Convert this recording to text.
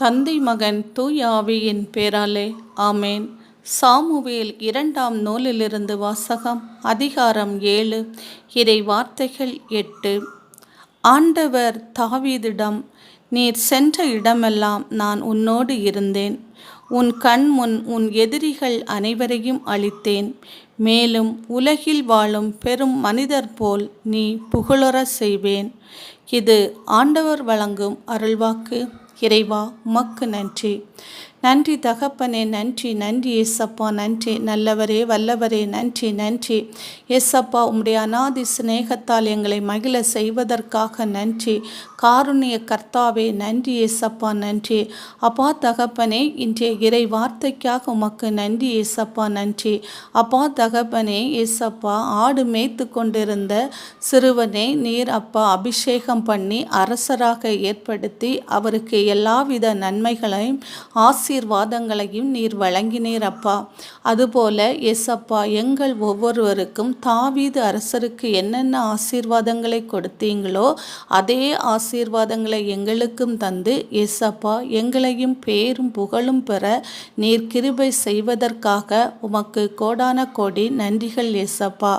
தந்தை மகன் தூய ஆவியின் பேராலே ஆமேன். சாமுவேல் 2ஆம் நூலிலிருந்து வாசகம். அதிகாரம் 7. இறை வார்த்தைகள் 8. ஆண்டவர் தாவீதிடம், நீர் சென்ற இடமெல்லாம் நான் உன்னோடு இருந்தேன். உன் கண் முன் உன் எதிரிகள் அனைவரையும் அழித்தேன். மேலும் உலகில் வாழும் பெரும் மனிதர் போல் நீ புகழுற செய்வேன். இது ஆண்டவர் வழங்கும் அருள்வாக்கு. இறைவா, உமக்கு நன்றி. நன்றி தகப்பனே, நன்றி நன்றி ஏசப்பா, நன்றி நல்லவரே வல்லவரே, நன்றி நன்றி ஏசப்பா. உம்முடைய அநாதி சிநேகத்தால் எங்களை மகிழ செய்வதற்காக நன்றி. காருண்ய கர்த்தாவே, நன்றி ஏசப்பா, நன்றி அப்பா. தகப்பனே, இன்றைய இறை வார்த்தைக்காக உமக்கு நன்றி ஏசப்பா, நன்றி அப்பா. தகப்பனே ஏசப்பா, ஆடு மேய்த்து கொண்டிருந்த சிறுவனை நீர் அப்பா அபிஷேகம் பண்ணி அரசராக ஏற்படுத்தி அவருக்கு எல்லாவித நன்மைகளையும் ஆசீர்வாதங்களையும் நீர் வழங்கினீர் அப்பா. அதுபோல ஏசப்பா, எங்கள் ஒவ்வொருவருக்கும் தாவீது அரசருக்கு என்னென்ன ஆசீர்வாதங்களை கொடுத்தீங்களோ அதே ஆசீர்வாதங்களை எங்களுக்கும் தந்து ஏசப்பா, எங்களையும் பேரும் புகழும் பெற நீர் கிருபை செய்வதற்காக உமக்கு கோடான கோடி நன்றிகள் ஏசப்பா.